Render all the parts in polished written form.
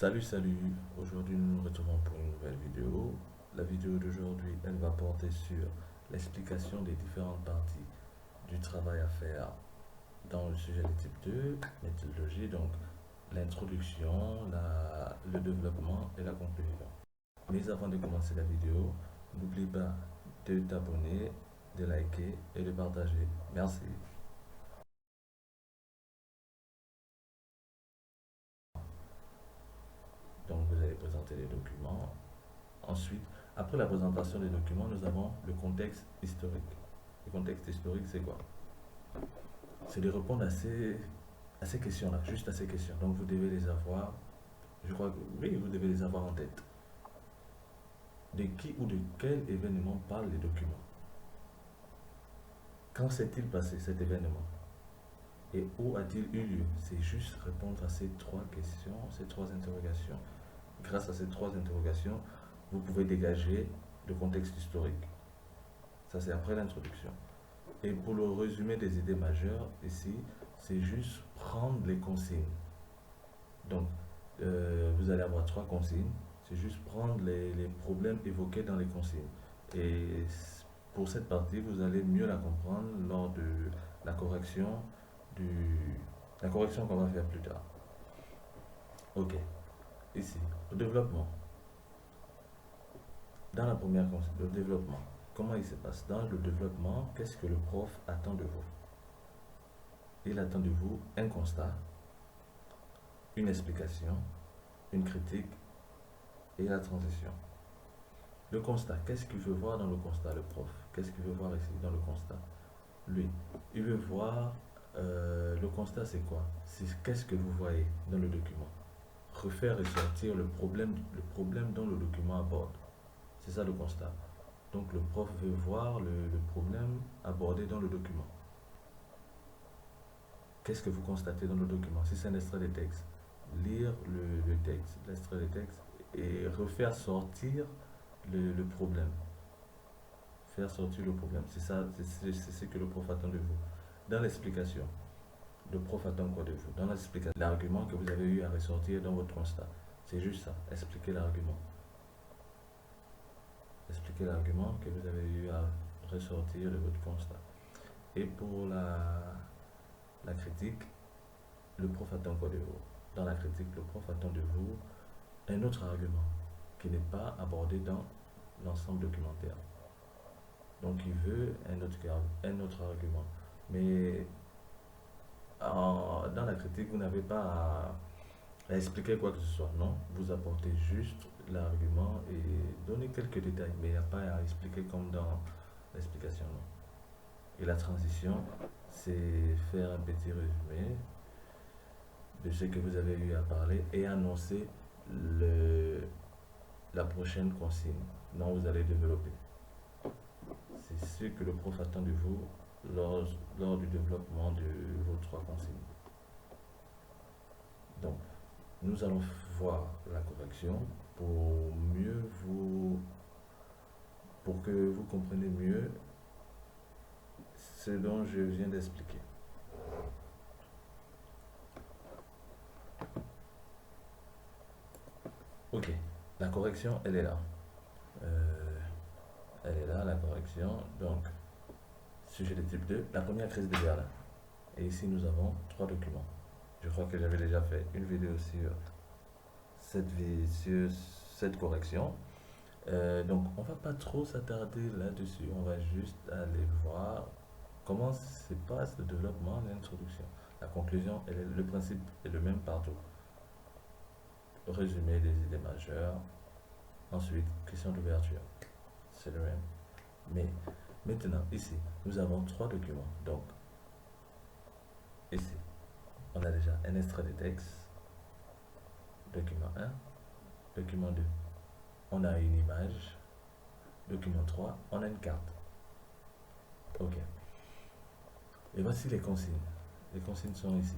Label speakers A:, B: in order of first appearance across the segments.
A: Salut, aujourd'hui nous nous retrouvons pour une nouvelle vidéo. La vidéo d'aujourd'hui, elle va porter sur l'explication des différentes parties du travail à faire dans le sujet de type 2, méthodologie, donc l'introduction, le développement et la conclusion. Mais avant de commencer la vidéo, n'oublie pas de t'abonner, de liker et de partager. Merci. Donc vous allez présenter les documents. Ensuite, après la présentation des documents, nous avons le contexte historique. Le contexte historique, c'est quoi? C'est de répondre à ces questions-là, juste à ces questions. Donc vous devez les avoir, je crois que oui, vous devez les avoir en tête. De qui ou de quel événement parlent les documents? Quand s'est-il passé cet événement? Et où a-t-il eu lieu? C'est juste répondre à ces trois questions, ces trois interrogations. Grâce à ces trois interrogations, vous pouvez dégager le contexte historique. Ça, c'est après l'introduction. Et pour le résumé des idées majeures, ici, c'est juste prendre les consignes. Donc, vous allez avoir trois consignes. C'est juste prendre les problèmes évoqués dans les consignes. Et pour cette partie, vous allez mieux la comprendre lors de la correction la correction qu'on va faire plus tard. Ok, ici, le développement. Dans la première consigne, le développement. Comment il se passe? Dans le développement, qu'est-ce que le prof attend de vous? Il attend de vous un constat, une explication, une critique et la transition. Le constat, qu'est-ce qu'il veut voir dans le constat, le prof? Qu'est-ce qu'il veut voir ici dans le constat? Lui, il veut voir le constat, c'est quoi? C'est qu'est-ce que vous voyez dans le document? Refaire ressortir le problème dont le document aborde. C'est ça le constat. Donc le prof veut voir le problème abordé dans le document. Qu'est-ce que vous constatez dans le document? Si c'est un extrait de texte, lire le texte, l'extrait de texte et refaire sortir le problème. Faire sortir le problème. C'est ça, c'est ce que le prof attend de vous. Dans l'explication, le prof attend quoi de vous? Dans l'explication, l'argument que vous avez eu à ressortir dans votre constat. C'est juste ça. Expliquer l'argument. Expliquer l'argument que vous avez eu à ressortir de votre constat. Et pour la critique, le prof attend quoi de vous? Dans la critique, le prof attend de vous un autre argument qui n'est pas abordé dans l'ensemble documentaire. Donc il veut un autre argument. Mais dans la critique, vous n'avez pas à expliquer quoi que ce soit. Non, vous apportez juste l'argument et donnez quelques détails. Mais il n'y a pas à expliquer comme dans l'explication. Non. Et la transition, c'est faire un petit résumé de ce que vous avez eu à parler et annoncer la prochaine consigne dont vous allez développer. C'est ce que le prof attend de vous lors du développement de vos trois consignes. Donc, nous allons voir la correction pour que vous compreniez mieux ce dont je viens d'expliquer. Ok, la correction, elle est là. Elle est là, la correction. Donc, sujet de type 2, la première crise de Berlin. Et ici, nous avons trois documents. Je crois que j'avais déjà fait une vidéo sur cette correction. Donc, on va pas trop s'attarder là-dessus. On va juste aller voir comment se passe le développement, l'introduction. La conclusion, le principe est le même partout. Résumé des idées majeures. Ensuite, question d'ouverture. C'est le même. Mais maintenant, ici, nous avons trois documents. Donc, ici, on a déjà un extrait de texte. Document 1. Document 2. On a une image. Document 3. On a une carte. Ok. Et voici les consignes. Les consignes sont ici.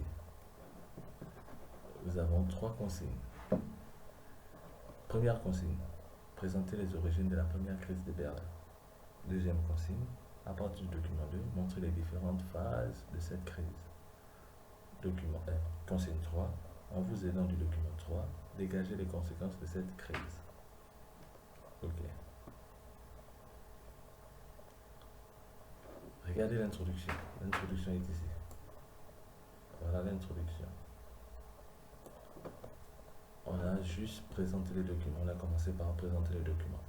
A: Nous avons trois consignes. Première consigne, présenter les origines de la première crise de Berlin. Deuxième consigne, à partir du document 2, montrer les différentes phases de cette crise. Document 1, consigne 3, en vous aidant du document 3, dégager les conséquences de cette crise. Ok. Regardez l'introduction. L'introduction est ici. Voilà l'introduction. On a juste présenté les documents. On a commencé par présenter les documents.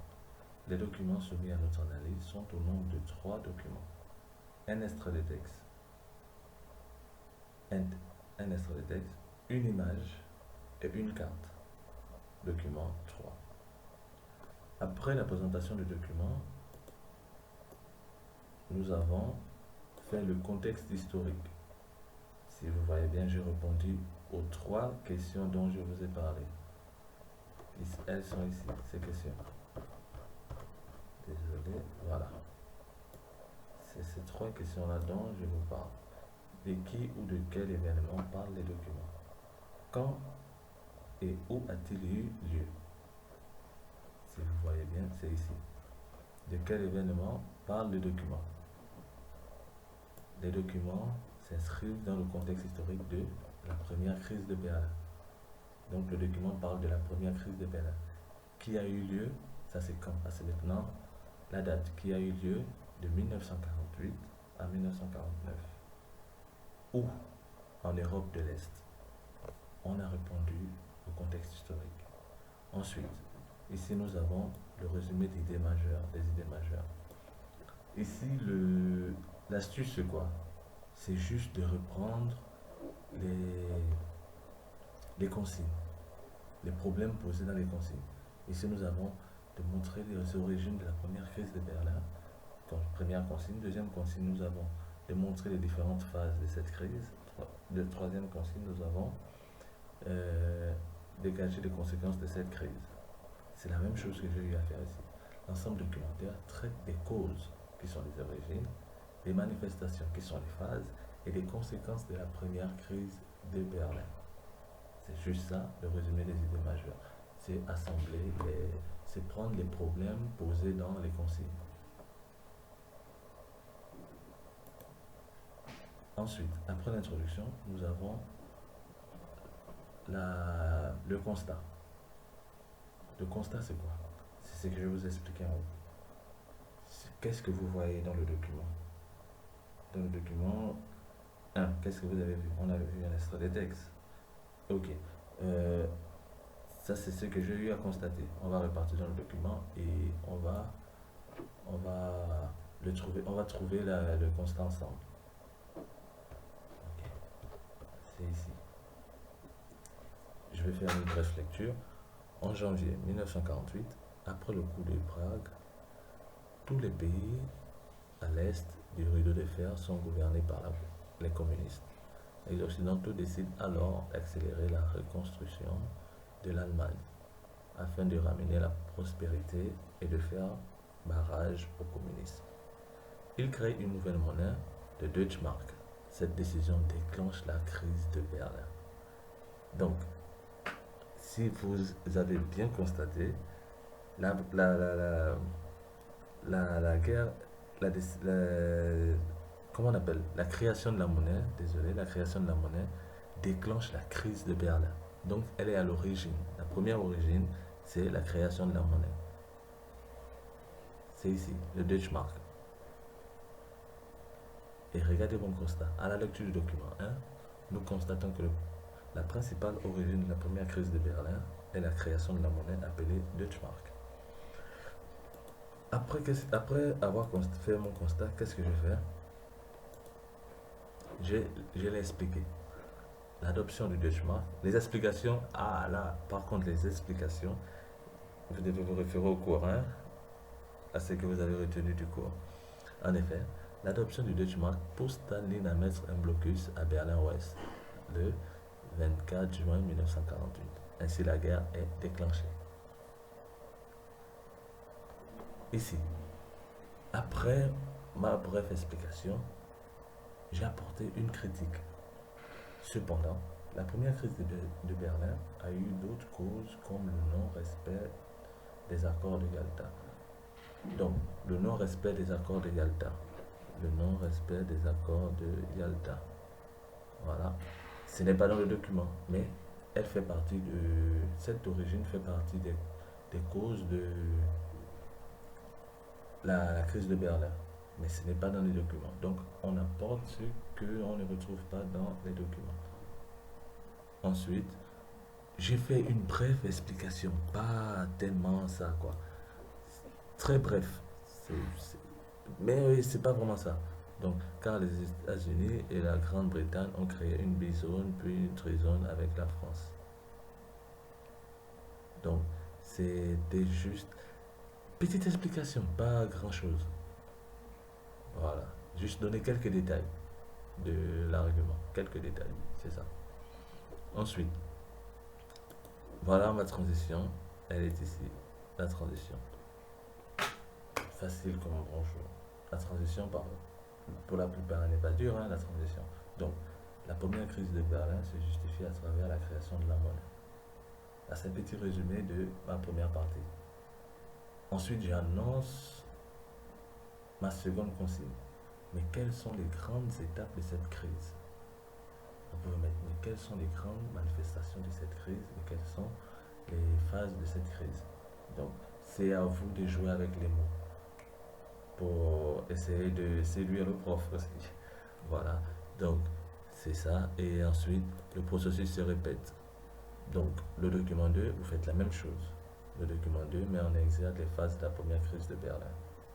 A: Les documents soumis à notre analyse sont au nombre de 3 documents. Un extrait de texte, un extrait de texte, une image et une carte. Document 3. Après la présentation du document, nous avons fait le contexte historique. Si vous voyez bien, j'ai répondu aux 3 questions dont je vous ai parlé. Elles sont ici, ces questions. Désolé, voilà. C'est ces 3 questions-là dont je vous parle. De qui ou de quel événement parlent les documents? Quand et où a-t-il eu lieu? Si vous voyez bien, c'est ici. De quel événement parle le document? Les documents s'inscrivent dans le contexte historique de la première crise de Berlin. Donc le document parle de la première crise de Berlin. Qui a eu lieu? Ça c'est quand? C'est maintenant la date qui a eu lieu de 1948 à 1949. Où? En Europe de l'Est. On a répondu au contexte historique. Ensuite, ici nous avons le résumé d'idées majeures, des idées majeures. Ici, l'astuce c'est quoi? C'est juste de reprendre les consignes, les problèmes posés dans les consignes. Ici, nous avons de montrer les origines de la première crise de Berlin. Première consigne. Deuxième consigne, nous avons de montrer les différentes phases de cette crise. De troisième consigne, nous avons dégager les conséquences de cette crise. C'est la même chose que j'ai eu à faire ici. L'ensemble documentaire traite des causes qui sont les origines, les manifestations qui sont les phases et les conséquences de la première crise de Berlin. C'est juste ça, le résumé des idées majeures. C'est assembler, c'est prendre les problèmes posés dans les consignes. Ensuite, après l'introduction, nous avons le constat. Le constat, c'est quoi? C'est ce que je vous ai expliqué en haut. Qu'est-ce que vous voyez dans le document? Dans le document 1, qu'est-ce que vous avez vu? On avait vu un extrait de texte. Ok. Ça, c'est ce que j'ai eu à constater. On va repartir dans le document et on va trouver le constat ensemble. Ok. C'est ici. Je vais faire une brève lecture. En janvier 1948, après le coup de Prague, tous les pays à l'est du rideau de fer sont gouvernés par les communistes. Les Occidentaux décident alors d'accélérer la reconstruction de l'Allemagne afin de ramener la prospérité et de faire barrage au communisme. Ils créent une nouvelle monnaie, le Deutschmark. Cette décision déclenche la crise de Berlin. Donc, si vous avez bien constaté, la guerre, comment on appelle, la création de la monnaie, la création de la monnaie déclenche la crise de Berlin. Donc, elle est à l'origine. La première origine, c'est la création de la monnaie. C'est ici, le Deutschmark. Et regardez mon constat. À la lecture du document 1, nous constatons que la principale origine de la première crise de Berlin est la création de la monnaie appelée Deutschmark. Après avoir fait mon constat, qu'est-ce que je vais faire? Je l'ai expliqué. L'adoption du Deutschmark, les explications, par contre les explications, vous devez vous référer au cours 1, à ce que vous avez retenu du cours. En effet, l'adoption du Deutschmark pousse Staline à mettre un blocus à Berlin-Ouest le 24 juin 1948. Ainsi, la guerre est déclenchée. Ici, après ma brève explication, j'ai apporté une critique. Cependant, la première crise de Berlin a eu d'autres causes comme le non-respect des accords de Yalta. Donc, le non-respect des accords de Yalta. Le non-respect des accords de Yalta. Voilà. Ce n'est pas dans le document, mais elle fait partie de, cette origine fait partie des causes de la crise de Berlin. Mais ce n'est pas dans les documents. Donc, on apporte ce qu'on ne retrouve pas dans les documents. Ensuite, j'ai fait une brève explication, pas tellement ça, quoi. Très bref. Mais c'est pas vraiment ça. Donc, quand les États-Unis et la Grande-Bretagne ont créé une bizone, puis une trizone avec la France. Donc, c'était juste petite explication, pas grand-chose. Voilà. Juste donner quelques détails de l'argument. Quelques détails, c'est ça. Ensuite, voilà ma transition. Elle est ici. La transition. Facile comme un bonjour. La transition, pour la plupart, elle n'est pas dure, hein, la transition. Donc, la première crise de Berlin se justifie à travers la création de la monnaie. Là, c'est un petit résumé de ma première partie. Ensuite, j'annonce ma seconde consigne. Mais quelles sont les grandes étapes de cette crise? Vous pouvez mettre, mais quelles sont les grandes manifestations de cette crise et quelles sont les phases de cette crise? Donc, c'est à vous de jouer avec les mots pour essayer de séduire le prof aussi. Voilà, donc c'est ça. Et ensuite, le processus se répète. Donc, le document 2, vous faites la même chose. Le document 2 met en exergue les phases de la première crise de Berlin.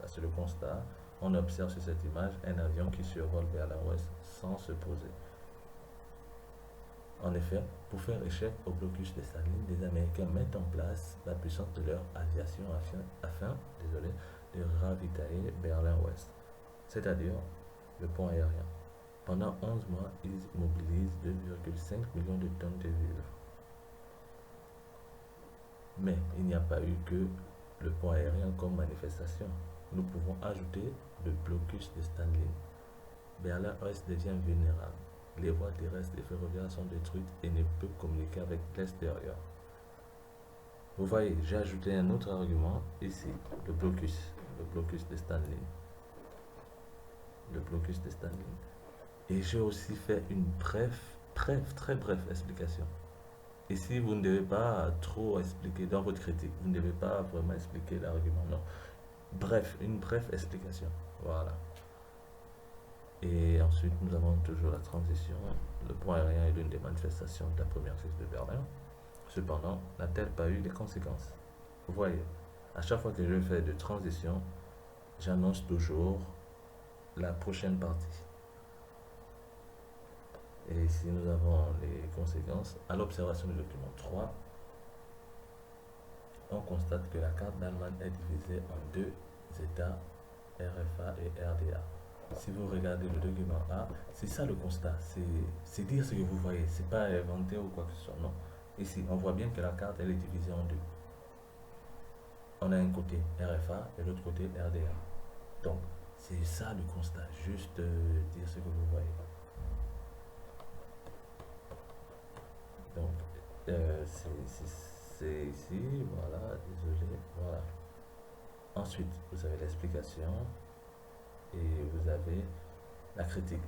A: Là, c'est le constat. On observe sur cette image un avion qui survole Berlin-Ouest sans se poser. En effet, pour faire échec au blocus de Staline, les Américains mettent en place la puissance de leur aviation afin de ravitailler Berlin-Ouest, c'est-à-dire le pont aérien. Pendant 11 mois, ils mobilisent 2,5 millions de tonnes de vivres. Mais il n'y a pas eu que le pont aérien comme manifestation. Nous pouvons ajouter le blocus de Staline. Berlin-Ouest devient vulnérable. Les voies terrestres et ferroviaires sont détruites et ne peuvent communiquer avec l'extérieur. Vous voyez, j'ai ajouté un autre argument ici, le blocus de Staline. Le blocus de Staline. Et j'ai aussi fait une très brève explication. Ici, vous ne devez pas trop expliquer dans votre critique. Vous ne devez pas vraiment expliquer l'argument, non. Bref, une brève explication. Voilà. Et ensuite, nous avons toujours la transition. Le pont aérien est l'une des manifestations de la première crise de Berlin. Cependant, n'a-t-elle pas eu des conséquences? Vous voyez, à chaque fois que je fais de transition, j'annonce toujours la prochaine partie. Et ici, nous avons les conséquences. À l'observation du document 3, on constate que la carte d'Allemagne est divisée en deux États, RFA et RDA. Si vous regardez le document A, c'est ça le constat. C'est dire ce que vous voyez. C'est pas inventé ou quoi que ce soit. Non. Ici, on voit bien que la carte elle est divisée en deux. On a un côté RFA et l'autre côté RDA. Donc, c'est ça le constat. Juste dire ce que vous voyez. Donc, c'est ici. Voilà. Désolé. Voilà. Ensuite, vous avez l'explication. Et vous avez la critique.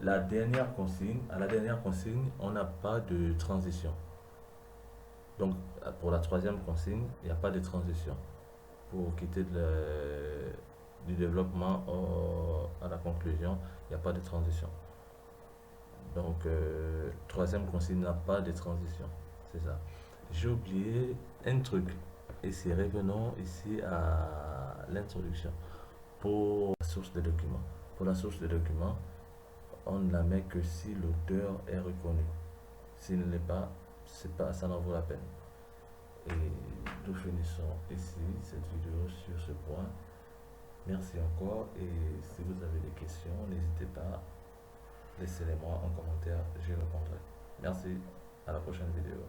A: À la dernière consigne, on n'a pas de transition. Donc, pour la troisième consigne, il n'y a pas de transition. Pour quitter du développement à la conclusion, il n'y a pas de transition. Donc, troisième consigne n'a pas de transition. C'est ça. J'ai oublié un truc. Ici, revenons ici à l'introduction. Pour la source de document. Pour la source de document, on ne la met que si l'auteur est reconnu. S'il ne l'est pas, ça n'en vaut la peine. Et nous finissons ici cette vidéo sur ce point. Merci encore et si vous avez des questions, n'hésitez pas, laissez-les moi en commentaire, j'y répondrai. Merci, à la prochaine vidéo.